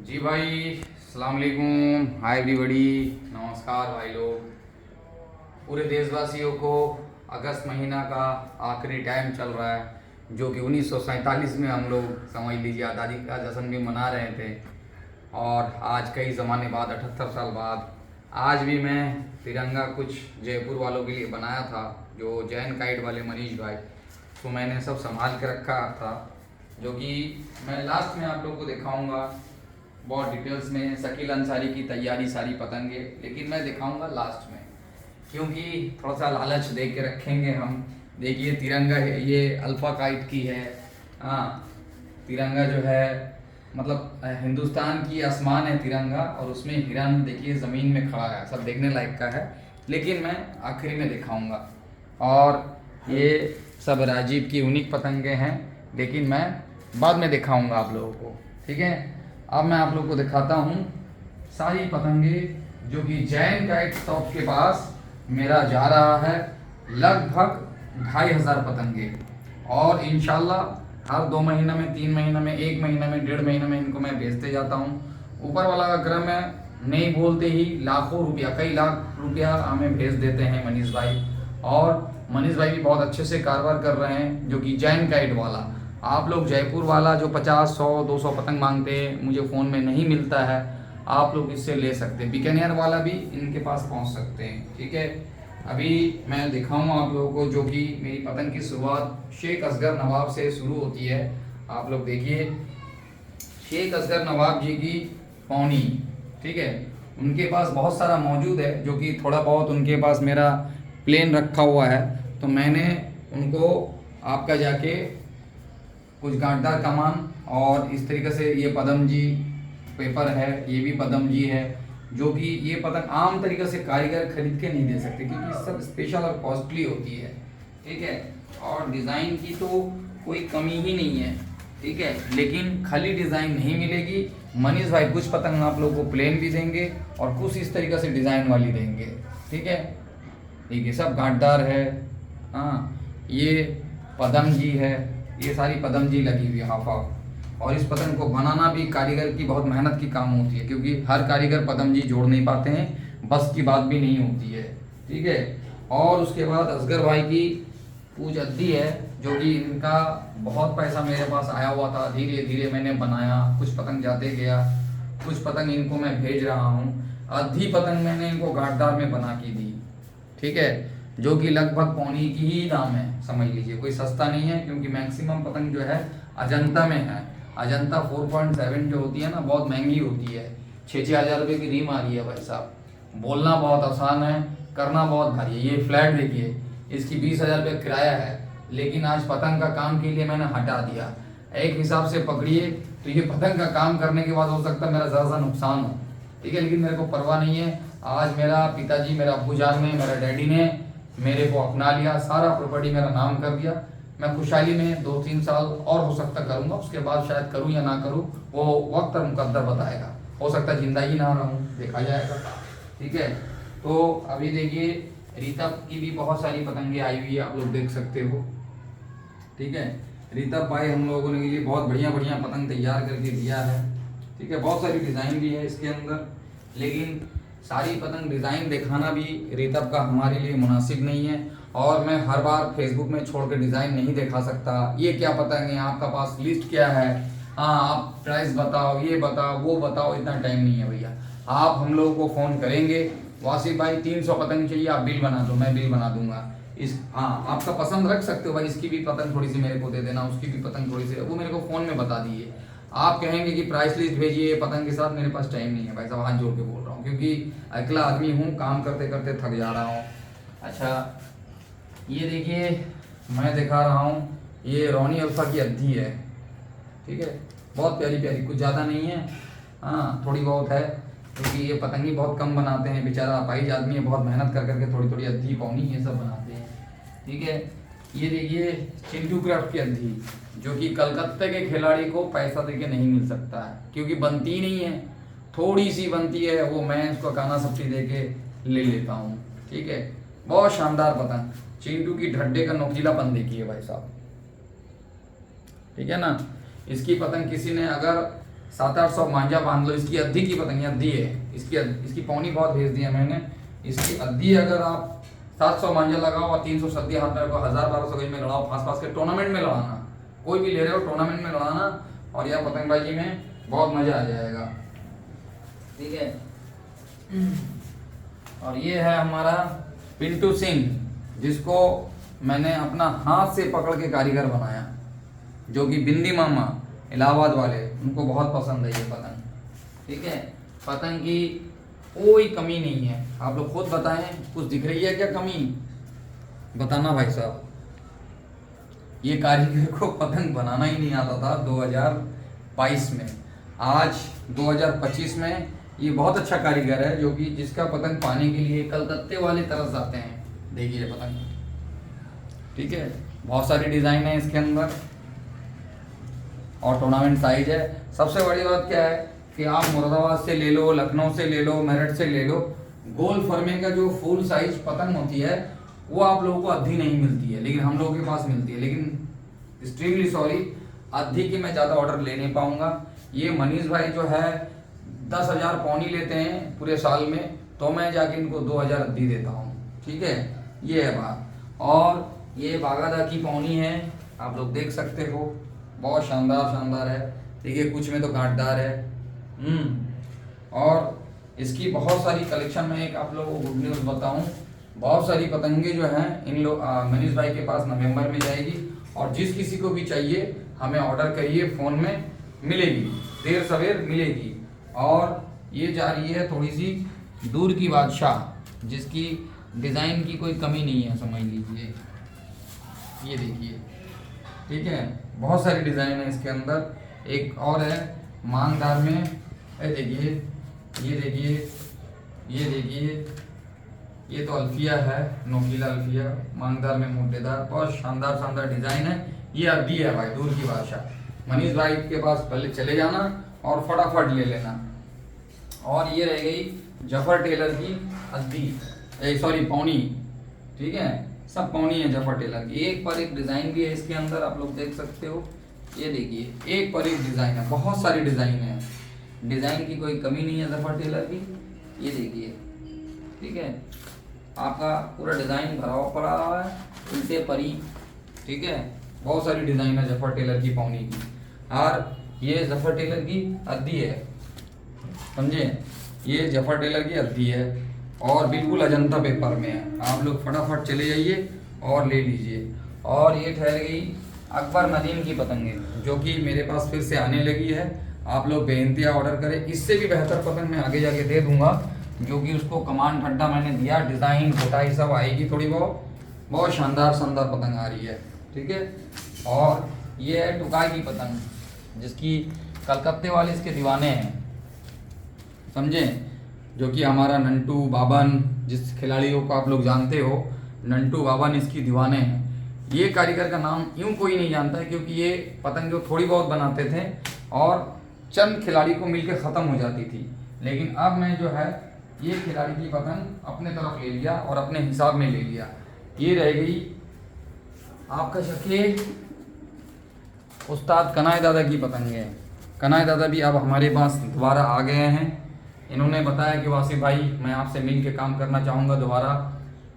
जी भाई, अस्सलाम वालेकुम। हाय एवरीबॉडी, नमस्कार भाई लोग। पूरे देशवासियों को अगस्त महीना का आखिरी टाइम चल रहा है, जो कि 1947 में हम लोग समझ लीजिए आज़ादी का जश्न भी मना रहे थे। और आज कई ज़माने बाद, 78 साल बाद, आज भी मैं तिरंगा कुछ जयपुर वालों के लिए बनाया था, जो जैन काइट वाले मनीष भाई, तो मैंने सब संभाल के रखा था, जो कि मैं लास्ट में आप लोगों को दिखाऊंगा बहुत डिटेल्स में। शकील अंसारी की तैयारी सारी पतंगे, लेकिन मैं दिखाऊंगा लास्ट में, क्योंकि थोड़ा सा लालच दे के रखेंगे हम। देखिए तिरंगा है, ये अल्फा काइट की है। हाँ, तिरंगा जो है मतलब हिंदुस्तान की आसमान है तिरंगा, और उसमें हिरन देखिए ज़मीन में खड़ा है, सब देखने लायक का है, लेकिन मैं आखिरी में दिखाऊंगा। और ये सब राजीव की यूनिक पतंगे हैं, लेकिन मैं बाद में दिखाऊंगा आप लोगों को। ठीक है, अब मैं आप लोगों को दिखाता हूँ सारी पतंगे, जो कि जैन काइट शॉप के पास मेरा जा रहा है लगभग 2500 पतंगे। और इंशाल्लाह हर 2 महीना में, 3 महीना में, 1 महीना में, 1.5 महीना में इनको मैं बेचते जाता हूँ। ऊपर वाला का क्रम है, नहीं बोलते ही लाखों रुपया, कई लाख रुपया हमें भेज देते हैं मनीष भाई। और मनीष भाई भी बहुत अच्छे से कारोबार कर रहे हैं, जो कि जैन काइट वाला। आप लोग जयपुर वाला जो 50, 100, 200 पतंग मांगते हैं, मुझे फ़ोन में नहीं मिलता है, आप लोग इससे ले सकते हैं। बीकानेर वाला भी इनके पास पहुंच सकते हैं। ठीक है, अभी मैं दिखाऊंगा आप लोगों को, जो कि मेरी पतंग की शुरुआत शेख असगर नवाब से शुरू होती है। आप लोग देखिए, शेख असगर नवाब जी की पौनी, ठीक है, उनके पास बहुत सारा मौजूद है, जो कि थोड़ा बहुत उनके पास मेरा प्लेन रखा हुआ है, तो मैंने उनको आपका जाके कुछ गांठदार कमान, और इस तरीके से ये पदम जी पेपर है, ये भी पदम जी है, जो कि ये पतंग आम तरीके से कारीगर खरीद के नहीं दे सकते, क्योंकि सब स्पेशल और कॉस्टली होती है। ठीक है, और डिज़ाइन की तो कोई कमी ही नहीं है। ठीक है, लेकिन खाली डिज़ाइन नहीं मिलेगी। मनीष भाई कुछ पतंग आप लोगों को प्लेन भी देंगे, और कुछ इस तरीके से डिज़ाइन वाली देंगे। ठीक है, ये सब गांठदार है। हाँ, ये पदम जी है, ये सारी पदम जी लगी हुई है हाफ हाफ। और इस पतंग को बनाना भी कारीगर की बहुत मेहनत की काम होती है, क्योंकि हर कारीगर पदम जी जोड़ नहीं पाते हैं, बस की बात भी नहीं होती है। ठीक है, और उसके बाद असगर भाई की पूज अद्दी है, जो कि इनका बहुत पैसा मेरे पास आया हुआ था, धीरे धीरे मैंने बनाया, कुछ पतंग जाते गया, कुछ पतंग इनको मैं भेज रहा हूँ। आधी पतंग मैंने इनको गांठदार में बना के दी। ठीक है, जो कि लगभग पौनी की ही दाम है, समझ लीजिए, कोई सस्ता नहीं है, क्योंकि मैक्सिमम पतंग जो है अजंता में है। अजंता 4.7 जो होती है ना, बहुत महंगी होती है, 6-6 हज़ार रुपये की रीम आ रही है भाई साहब। बोलना बहुत आसान है, करना बहुत भारी है। ये फ्लैट देखिए, इसकी 20,000 रुपये किराया है, लेकिन आज पतंग का काम के लिए मैंने हटा दिया। एक हिसाब से पकड़िए तो ये पतंग का काम करने के बाद हो सकता है मेरा ज़रा सा नुकसान हो। ठीक है, लेकिन मेरे को परवाह नहीं है। आज मेरा पिताजी, मेरा अब्बूजान ने, मेरा डैडी ने मेरे को अपना लिया, सारा प्रॉपर्टी मेरा नाम कर दिया। मैं खुशहाली में 2-3 साल और हो सकता करूँगा, उसके बाद शायद करूँ या ना करूँ, वो वक्त और मुकद्दर बताएगा। हो सकता जिंदा ही ना रहूँ, देखा जाएगा। ठीक है, तो अभी देखिए रीतब की भी बहुत सारी पतंगे आई हुई है, आप लोग देख सकते हो। ठीक है, रीतब भाई हम लोगों ने लिए बहुत बढ़िया बढ़िया पतंग तैयार करके दिया है। ठीक है, बहुत सारी डिज़ाइन भी है इसके अंदर, लेकिन सारी पतंग डिज़ाइन दिखाना भी रीतब का हमारे लिए मुनासिब नहीं है, और मैं हर बार फेसबुक में छोड़ के डिज़ाइन नहीं दिखा सकता। ये क्या पतंग है, आपका पास लिस्ट क्या है, हाँ आप प्राइस बताओ, ये बताओ, वो बताओ, इतना टाइम नहीं है भैया। आप हम लोगों को फ़ोन करेंगे, वासिफ भाई 300 पतंग चाहिए, आप बिल बना दो, मैं बिल बना दूंगा। इस हाँ, आपका पसंद रख सकते हो भाई, इसकी भी पतंग थोड़ी सी मेरे को दे देना, उसकी भी पतंग थोड़ी सी, वो मेरे को फ़ोन में बता दीजिए। आप कहेंगे कि प्राइस लिस्ट भेजिए पतंग के साथ, मेरे पास टाइम नहीं है भाई साहब, हाथ जोड़ के बोल रहा हूँ, क्योंकि अकेला आदमी हूँ, काम करते करते थक जा रहा हूँ। अच्छा, ये देखिए मैं दिखा रहा हूँ, ये रोनी अल्फा की अद्दी है। ठीक है, बहुत प्यारी प्यारी, कुछ ज़्यादा नहीं है, हाँ थोड़ी बहुत है, क्योंकि ये पतंगी बहुत कम बनाते हैं, बेचारा अपाहिज आदमी है, बहुत मेहनत कर करके थोड़ी थोड़ी अद्दी पौनी ये सब बनाते हैं। ठीक है, ये देखिए चिंटू क्राफ्ट की अद्दी, जो कि कलकत्ते के खिलाड़ी को पैसा देके नहीं मिल सकता है, क्योंकि बनती ही नहीं है, थोड़ी सी बनती है, वो मैं उसको काना सब्जी दे के ले लेता हूँ। ठीक है, बहुत शानदार पतंग, चिंटू की ढड्डे का नोकीलापन देखिए भाई साहब। ठीक है ना, इसकी पतंग किसी ने अगर 700-800 मांझा बांध लो। इसकी अद्धी की पतंग, अद्धी है इसकी पौनी बहुत भेज दी है मैंने। इसकी अद्धी अगर आप 700 मांझा लगाओ और 300 सद्दी हाथ में रखो, 1000-1200 गज में लड़ाओ, पास के टूर्नामेंट में लड़ाना, कोई भी ले रहे हो टूर्नामेंट में लड़ाना, और यह पतंगबाजी में बहुत मजा आ जाएगा। ठीक है। और ये है हमारा पिंटू सिंह, जिसको मैंने अपना हाथ से पकड़ के कारीगर बनाया, जो कि बिंदी मामा इलाहाबाद वाले, उनको बहुत पसंद है ये पतंग। ठीक है। पतंग की कोई कमी नहीं है। आप लोग खुद बताएं, कुछ दिख रही है क्या कमी? बताना भाई साहब। ये कारीगर को पतंग बनाना ही नहीं आता था 2022 में। आज 2025 में ये बहुत अच्छा कारीगर है, जो कि जिसका पतंग पाने के लिए कलकत्ते वाले तरस जाते हैं। देखिए पतंग। ठीक है। बहुत सारी डिज़ाइन है इसके अंदर और टूर्नामेंट साइज है। सबसे बड़ी बात क्या है कि आप मुरादाबाद से ले लो, लखनऊ से ले लो, मेरठ से ले लो, गोल फर्मे का जो फुल साइज पतंग होती है वो आप लोगों को अद्धी नहीं मिलती है, लेकिन हम लोगों के पास मिलती है। लेकिन एक्सट्रीमली सॉरी, अद्धी की मैं ज़्यादा ऑर्डर ले नहीं पाऊंगा। ये मनीष भाई जो है 10,000 पौनी लेते हैं पूरे साल में, तो मैं जाके इनको 2,000 अद्धी देता हूँ। ठीक है। ये है बात। और ये बागादा की पौनी है, आप लोग देख सकते हो, बहुत शानदार है। देखिए कुछ में तो कांटदार है। और इसकी बहुत सारी कलेक्शन में एक आप लोगों को गुड न्यूज़ बताऊं, बहुत सारी पतंगे जो हैं इन लोग मनीष भाई के पास नवंबर में जाएगी, और जिस किसी को भी चाहिए हमें ऑर्डर करिए, फ़ोन में मिलेगी, देर सवेर मिलेगी। और ये जा रही है थोड़ी सी दूर की बादशाह, जिसकी डिज़ाइन की कोई कमी नहीं है, समझ लीजिए। ये देखिए। ठीक है। बहुत सारी डिज़ाइन है इसके अंदर। एक और है मांगदार में, देखिए, ये देखिए, ये देखिए, ये तो अल्फिया है, नोकीला अल्फिया, मांगदार में मोटेदार, बहुत शानदार डिज़ाइन है। ये अद्धी है भाई, दूर की बादशाह। मनीष भाई के पास पहले चले जाना और फटाफट ले लेना। और ये रह गई जफर टेलर की अद्धी, सॉरी पौनी। ठीक है। सब पौनी है जफर टेलर की। एक पर एक डिज़ाइन भी है इसके अंदर, आप लोग देख सकते हो। ये देखिए, एक पर एक डिज़ाइन है, बहुत सारी डिज़ाइन है, डिज़ाइन की कोई कमी नहीं है जफर टेलर की। ये देखिए। ठीक है। आपका पूरा डिज़ाइन भरा हुआ पड़ा हुआ है, उल्टे परी। ठीक है। बहुत सारी डिज़ाइन है जफर टेलर की पौनी की। और ये जफर टेलर की अद्धी है, समझे। ये जफर टेलर की अद्धी है और बिल्कुल अजंता पेपर में है। आप लोग फटाफट चले जाइए और ले लीजिए। और ये ठहर गई अकबर नदीम की पतंगे, जो कि मेरे पास फिर से आने लगी है। आप लोग बेइंतहा ऑर्डर करें, इससे भी बेहतर पतंग मैं आगे जाके दे दूंगा, जो कि उसको कमान ठड्डा मैंने दिया, डिज़ाइन घोटाई सब आएगी थोड़ी बहुत शानदार पतंग आ रही है। ठीक है। और ये है टुकाई की पतंग, जिसकी कलकत्ते वाले इसके दीवाने हैं, समझे। जो कि हमारा नंटू बाबन, जिस खिलाड़ियों को आप लोग जानते हो, नंटू बाबन इसकी दीवाने हैं। ये कारीगर का नाम यूं कोई नहीं जानता है, क्योंकि ये पतंग जो थोड़ी बहुत बनाते थे और चंद खिलाड़ी को मिलकर ख़त्म हो जाती थी। लेकिन अब मैं जो है ये खिलाड़ी की पतंग अपने तरफ ले लिया और अपने हिसाब में ले लिया। ये रह गई आपका शके उस्ताद कनाई दादा की पतंग है। कनाई दादा भी अब हमारे पास दोबारा आ गए हैं। इन्होंने बताया कि वासिफ भाई, मैं आपसे मिल के काम करना चाहूँगा दोबारा।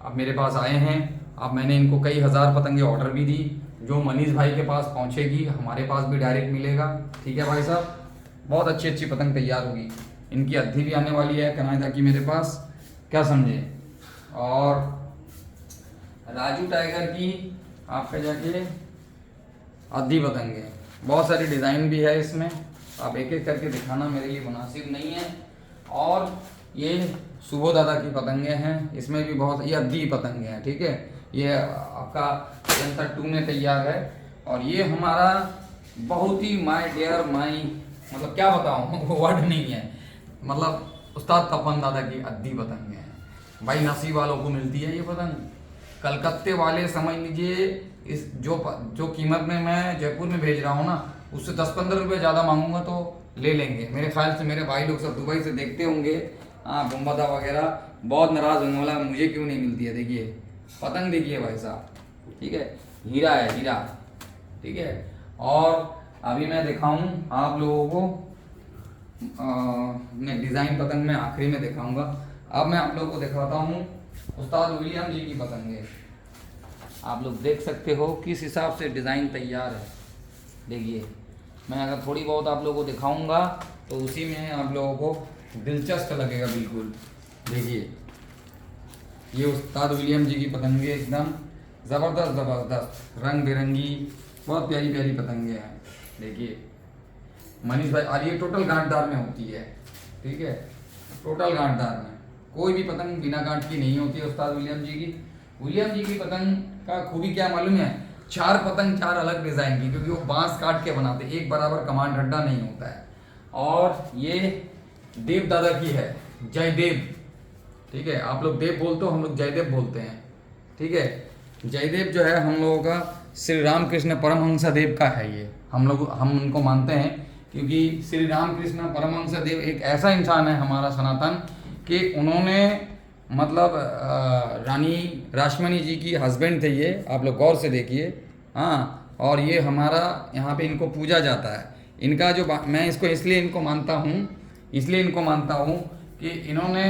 अब मेरे पास आए हैं। अब मैंने इनको कई हज़ार पतंगे ऑर्डर भी दी, जो मनीष भाई के पास पहुँचेगी हमारे पास भी डायरेक्ट मिलेगा। ठीक है भाई साहब, बहुत अच्छी पतंग तैयार होगी। इनकी अद्धी भी आने वाली है कनाईदा की मेरे पास, क्या समझे। और राजू टाइगर की आपका जाके अद्धी पतंग है, बहुत सारी डिज़ाइन भी है इसमें, आप एक एक करके दिखाना मेरे लिए मुनासिब नहीं है। और ये सुबो दादा की पतंगे हैं, इसमें भी बहुत, ये अद्धी पतंगे हैं। ठीक है। ये आपका सेंसर 2 में तैयार है। और ये हमारा बहुत ही माय डियर माई, मतलब क्या बताऊँ वर्ड नहीं है, मतलब उस्ताद तपन दादा की अद्धी पतंगे हैं भाई। नसीब वालों को मिलती है ये पतंग। कलकत्ते वाले समझ लीजिए, इस जो कीमत में मैं जयपुर में भेज रहा हूँ ना, उससे 10-15 रुपये ज़्यादा मांगूंगा तो ले लेंगे मेरे ख्याल से। मेरे भाई लोग सब दुबई से देखते होंगे, बुम्बदा वगैरह, बहुत नाराज़ होने वाला मुझे क्यों नहीं मिलती है। देखिए पतंग, देखिए भाई साहब। ठीक है। हीरा है, हीरा। ठीक है। और अभी मैं दिखाऊं आप लोगों को मैं डिज़ाइन पतंग में आखिरी में दिखाऊंगा। अब मैं आप लोगों को दिखाता हूँ उस्ताद विलियम जी की पतंगे। आप लोग देख सकते हो किस हिसाब से डिज़ाइन तैयार है। देखिए, मैं अगर थोड़ी बहुत आप लोगों को दिखाऊंगा तो उसी में आप लोगों को दिलचस्प लगेगा बिल्कुल। देखिए, ये उस्ताद विलियम जी की पतंगे एकदम ज़बरदस्त ज़बरदस्त रंग बिरंगी बहुत प्यारी प्यारी पतंगे हैं। देखिए मनीष भाई, और ये टोटल गांठदार में होती है। ठीक है, टोटल गांठदार में, कोई भी पतंग बिना गांठ की नहीं होती है उस्ताद विलियम जी की। विलियम जी की पतंग का खूबी क्या मालूम है? 4 पतंग 4 अलग डिज़ाइन की, क्योंकि वो बांस काट के बनाते, एक बराबर कमांड अड्डा नहीं होता है। और ये देव दादा की है, जयदेव। ठीक है, आप लोग देव बोलते हो, हम लोग जयदेव बोलते हैं। ठीक है, जयदेव जो है हम लोगों का श्री रामकृष्ण परमहंस देव का है। ये हम उनको मानते हैं, क्योंकि श्री रामकृष्ण परमहंस देव एक ऐसा इंसान है हमारा सनातन कि उन्होंने मतलब रानी रासमणी जी की हस्बैंड थे ये। आप लोग गौर से देखिए। हाँ, और ये हमारा यहाँ पे इनको पूजा जाता है। इनका जो मैं इसको इसलिए इनको मानता हूँ कि इन्होंने,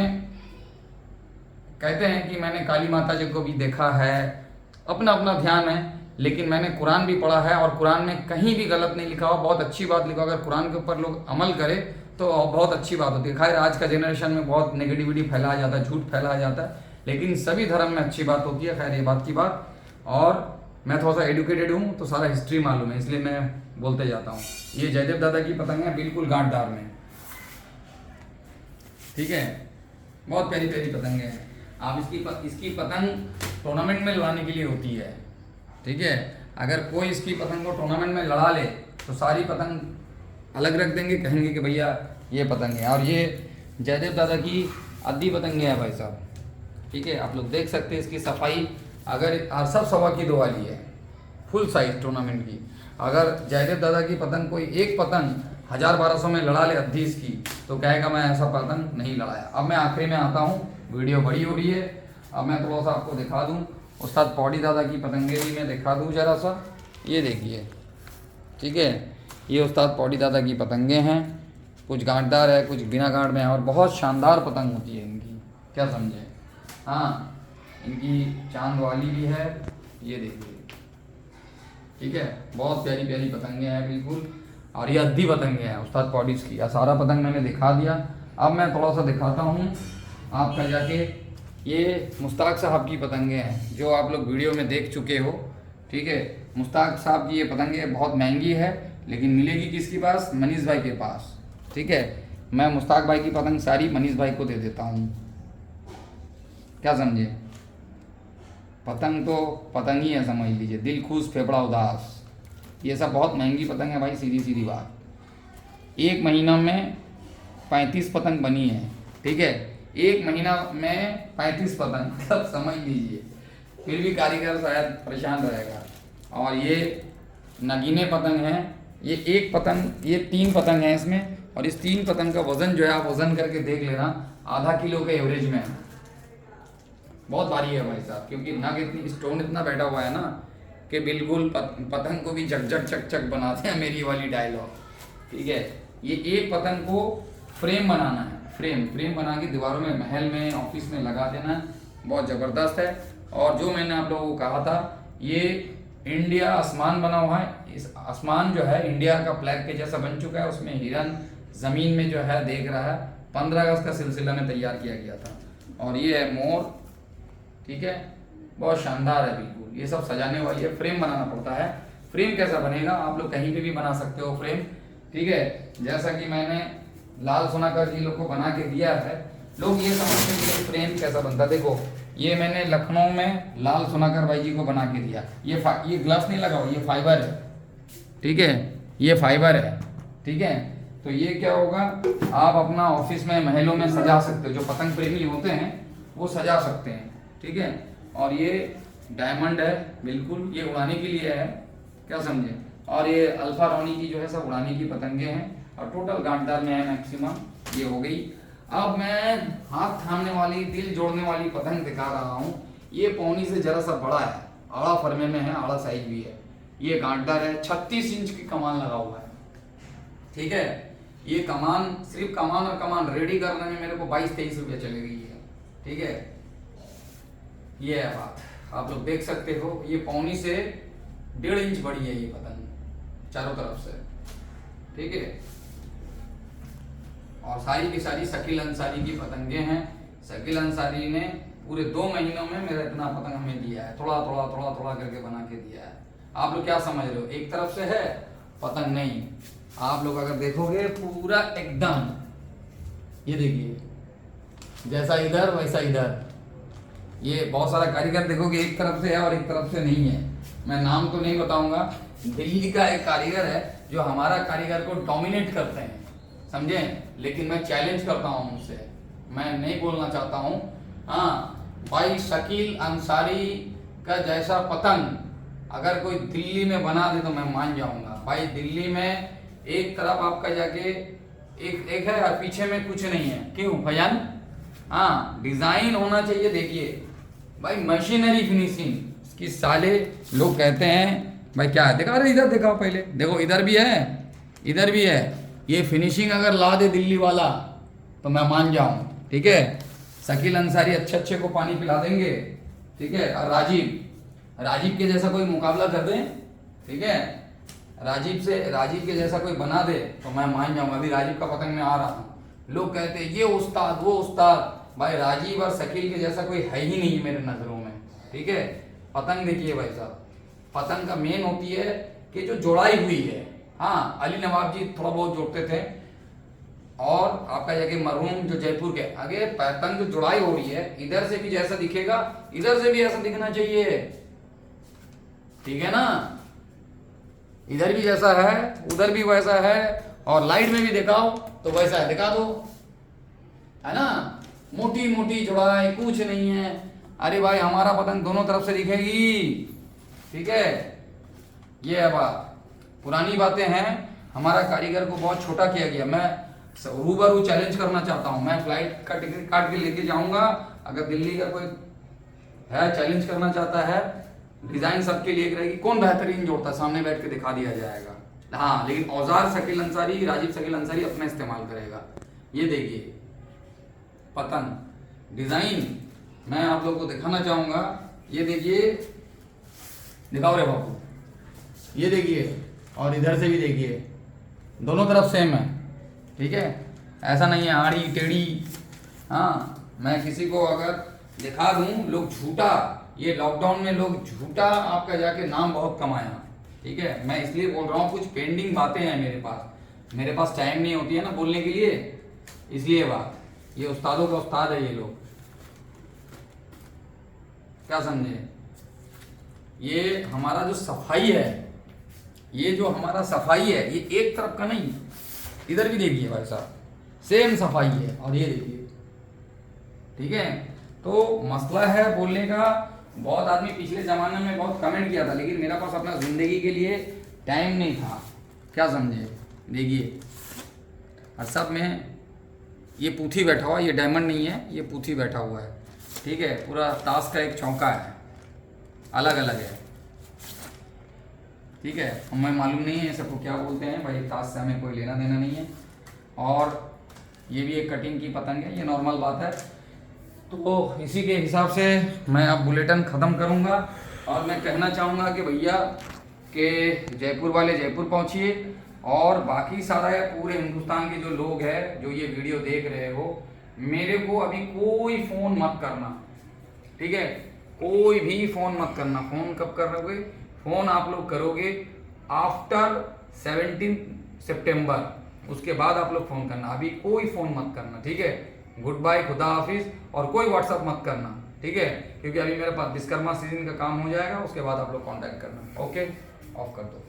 कहते हैं कि मैंने काली माता जी को भी देखा है, अपना अपना ध्यान है, लेकिन मैंने कुरान भी पढ़ा है और कुरान में कहीं भी गलत नहीं लिखा हो, बहुत अच्छी बात लिखा। अगर कुरान के ऊपर लोग अमल करें तो बहुत अच्छी बात होती है। खैर आज का जनरेशन में बहुत नेगेटिविटी फैलाया जाता है, झूठ फैलाया जाता है, लेकिन सभी धर्म में अच्छी बात होती है। खैर ये बात की बात। और मैं थोड़ा सा एडुकेटेड हूँ तो सारा हिस्ट्री मालूम है, इसलिए मैं बोलते जाता हूँ। ये जयदेव दादा की पतंग है, बिल्कुल गांठदार में। ठीक है, बहुत प्यारी प्यारी पतंगे हैं। आप इसकी पतंग टूर्नामेंट में लड़ाने के लिए होती है। ठीक है, अगर कोई इसकी पतंग को टूर्नामेंट में लड़ा ले तो सारी पतंग अलग रख देंगे, कहेंगे कि भैया ये पतंग है। और ये जयदेव दादा की अद्दी पतंगे हैं भाई साहब। ठीक है, आप लोग देख सकते हैं इसकी सफाई। अगर सब 2.25 वाली है, फुल साइज टूर्नामेंट की। अगर जयदेव दादा की पतंग कोई एक पतंग 1000-1200 में लड़ा ले अद्दी इसकी, तो कहेगा मैं ऐसा पतंग नहीं लड़ाया। अब मैं आखिरी में आता हूँ, वीडियो बड़ी हो रही है, अब मैं थोड़ा सा आपको दिखा दूँ उस्ताद पौड़ी दादा की पतंगे भी मैं दिखा दूँ ज़रा सा। ये देखिए, ठीक है, ये उस्ताद पौड़ी दादा की पतंगे हैं। कुछ गांठदार है, कुछ बिना गांठ में है, और बहुत शानदार पतंग होती है इनकी, क्या समझे। हाँ, इनकी चांद वाली भी है, ये देखिए। ठीक है, बहुत प्यारी प्यारी पतंगे हैं बिल्कुल। और ये अद्दी पतंगे हैं उस्ताद पौड़ीज की। सारा पतंग मैंने दिखा दिया। अब मैं थोड़ा सा दिखाता हूँ आपका जाके। ये मुश्ताक साहब की पतंगे हैं जो आप लोग वीडियो में देख चुके हो। ठीक है, मुश्ताक साहब की ये पतंगे बहुत महंगी है, लेकिन मिलेगी किसके पास? मनीष भाई के पास। ठीक है, मैं मुश्ताक भाई की पतंग सारी मनीष भाई को दे देता हूँ, क्या समझे। पतंग तो पतंग ही है, समझ लीजिए, दिल खुश फेफड़ा उदास, ये सब बहुत महंगी पतंग है भाई, सीधी सीधी बात। 1 महीना में 35 पतंग बनी है। ठीक है, 1 महीना में 35 पतंग, सब समझ लीजिए। फिर भी कारीगर शायद परेशान रहेगा। और ये नगीने पतंग हैं। ये एक पतंग, ये 3 पतंग हैं इसमें, और इस 3 पतंग का वजन जो है आप वजन करके देख लेना, आधा किलो के एवरेज में है। बहुत भारी है भाई साहब, क्योंकि नग इतनी, स्टोन इतना बैठा हुआ है ना कि बिल्कुल पतंग को भी चक चक चक चक बनाते हैं, मेरी वाली डायलॉग। ठीक है, ये एक पतंग को फ्रेम बनाना है, फ्रेम बना के दीवारों में, महल में, ऑफिस में लगा देना है, बहुत ज़बरदस्त है। और जो मैंने आप लोगों को कहा था, ये इंडिया आसमान बना हुआ है। इस आसमान जो है इंडिया का फ्लैग के जैसा बन चुका है, उसमें हिरन ज़मीन में जो है देख रहा है। 15 अगस्त का सिलसिला में तैयार किया गया था। और ये है मोर। ठीक है, बहुत शानदार है बिल्कुल। ये सब सजाने वाली है, फ्रेम बनाना पड़ता है। फ्रेम कैसा बनेगा, आप लोग कहीं पे भी बना सकते हो फ्रेम। ठीक है, जैसा कि मैंने लाल सोनाकर जी लोग को बना के दिया है। लोग ये समझते हैं कि फ्रेम कैसा बनता है। देखो, ये मैंने लखनऊ में लाल सोनाकर भाई जी को बना के दिया। ये ग्लास नहीं लगाओ, ये फाइबर है। ठीक है, ये फाइबर है। ठीक है, तो ये क्या होगा, आप अपना ऑफिस में, महलों में सजा सकते हो। जो पतंग प्रेमी होते हैं वो सजा सकते हैं। ठीक है, और ये डायमंड है बिल्कुल, ये उड़ाने के लिए है, क्या समझे। और ये अल्फा रोनी की जो है सब उड़ाने की पतंगे हैं, और टोटल गांठदार में है मैक्सिमम। ये हो गई। अब मैं हाथ थामने वाली, दिल जोड़ने वाली पतंग दिखा रहा हूँ। ये पौनी से जरा सा बड़ा है, आड़ा फरमे में है, आड़ा साइज भी है। ये गांठदार है, 36 इंच की कमान लगा हुआ है। ठीक है, ये कमान, सिर्फ कमान और कमान रेडी करने में मेरे को 22-23 रुपये चले गई है। ठीक है, ये है बात, आप लोग देख सकते हो। ये पौनी से 1.5 इंच बड़ी है ये पतंग चारों तरफ से। ठीक है, और सारी की सारी शकील अंसारी की पतंगे हैं। शकील अंसारी ने पूरे 2 महीनों में मेरा इतना पतंग हमें दिया है, थोड़ा थोड़ा थोड़ा थोड़ा करके बना के दिया है। आप लोग क्या समझ रहे हो, एक तरफ से है पतंग? नहीं, आप लोग अगर देखोगे पूरा एकदम, ये देखिए जैसा इधर वैसा इधर। ये बहुत सारा कारीगर देखोगे एक तरफ से है और एक तरफ से नहीं है। मैं नाम तो नहीं बताऊंगा। दिल्ली का एक कारीगर है जो हमारा कारीगर को डोमिनेट करते हैं, समझे? लेकिन मैं चैलेंज करता हूं उनसे, मैं नहीं बोलना चाहता हूं। हाँ भाई, शकील अंसारी का जैसा पतंग अगर कोई दिल्ली में बना दे तो मैं मान जाऊंगा। भाई दिल्ली में एक तरफ आपका जाके एक है और पीछे में कुछ नहीं है। क्यों भजन? हाँ, डिजाइन होना चाहिए। देखिए भाई, मशीनरी फिनिशिंग इसकी साले लोग कहते हैं भाई क्या है, दिखा रहे इधर, दिखाओ पहले, देखो इधर भी है इधर भी है। ये फिनिशिंग अगर ला दे दिल्ली वाला तो मैं मान जाऊं। ठीक है, शकील अंसारी अच्छे को पानी पिला देंगे। ठीक है, और राजीव के जैसा कोई मुकाबला कर दें। ठीक है, राजीव के जैसा कोई बना दे तो मैं मान जाऊंगा। अभी राजीव का पतंग में आ रहा हूं, लोग कहते हैं ये उस्ताद वो उस्ताद। भाई राजीव और शकील के जैसा कोई है ही नहीं मेरे नजरों में। ठीक है, पतंग देखिए भाई साहब, पतंग का मेन होती है कि जो जोड़ाई हुई है। हाँ, अली नवाब जी थोड़ा बहुत जोड़ते थे, और आपका जाके मरहूम जो जयपुर के आगे पतंग जो जुड़ाई हो रही है, इधर से भी जैसा दिखेगा इधर से भी ऐसा दिखना चाहिए। ठीक है ना, इधर भी जैसा है उधर भी वैसा है, और लाइट में भी दिखाओ तो वैसा है, दिखा दो, है ना। मोटी मोटी जुड़ाई कुछ नहीं है। अरे भाई हमारा पतंग दोनों तरफ से दिखेगी। ठीक है, ये है बात, पुरानी बातें हैं। हमारा कारीगर को बहुत छोटा किया गया। मैं रूबरू चैलेंज करना चाहता हूं, मैं फ्लाइट का टिकट काट के लेके जाऊंगा। अगर दिल्ली का कोई है चैलेंज करना चाहता है, डिजाइन सबके लिए एक रहेगी, कौन बेहतरीन जोड़ता है सामने बैठ के दिखा दिया जाएगा। हाँ, लेकिन औजार शकील अंसारी, राजीव शकील अंसारी अपना इस्तेमाल करेगा। ये देखिए पतंग डिजाइन मैं आप लोगों को दिखाना चाहूंगा। ये देखिए, दिखाओ रे बाबू, ये देखिए, और इधर से भी देखिए, दोनों तरफ सेम है। ठीक है, ऐसा नहीं है आड़ी टेढ़ी। हाँ, मैं किसी को अगर दिखा दूं, लोग झूठा, ये लॉकडाउन में लोग झूठा आपका जाके नाम बहुत कमाया। ठीक है, मैं इसलिए बोल रहा हूँ, कुछ पेंडिंग बातें हैं मेरे पास टाइम नहीं होती है ना बोलने के लिए, इसलिए बात। ये उस्तादों का उस्ताद है ये लोग, क्या समझे। ये हमारा जो सफाई है, ये जो हमारा सफाई है, ये एक तरफ का नहीं, इधर भी देखिए भाई साहब, सेम सफाई है। और ये देखिए, ठीक है। तो मसला है बोलने का। बहुत आदमी पिछले जमाने में बहुत कमेंट किया था, लेकिन मेरे पास अपना जिंदगी के लिए टाइम नहीं था, क्या समझे। देखिए, और सब में ये पूथी बैठा हुआ, ये डायमंड नहीं है, ये पूथी बैठा हुआ है। ठीक है, पूरा ताश का एक चौका है, अलग अलग है। ठीक है, हमें मालूम नहीं है सबको क्या बोलते हैं भाई, ताश से हमें कोई लेना देना नहीं है। और ये भी एक कटिंग की पतंग है, ये नॉर्मल बात है। तो इसी के हिसाब से मैं अब बुलेटिन ख़त्म करूंगा, और मैं कहना चाहूँगा कि भैया कि जयपुर वाले जयपुर पहुँचिए, और बाकी सारा पूरे हिंदुस्तान के जो लोग हैं जो ये वीडियो देख रहे हो, मेरे को अभी कोई फ़ोन मत करना। ठीक है, कोई भी फ़ोन मत करना। फ़ोन कब करोगे? फ़ोन आप लोग करोगे आफ्टर 17 सितंबर, उसके बाद आप लोग फ़ोन करना। अभी कोई फ़ोन मत करना। ठीक है, गुड बाय, खुदा हाफिज़। और कोई व्हाट्सअप मत करना। ठीक है, क्योंकि अभी मेरे पास विश्वकर्मा सीजन का काम हो जाएगा, उसके बाद आप लोग कांटेक्ट करना। ओके, ऑफ कर दो।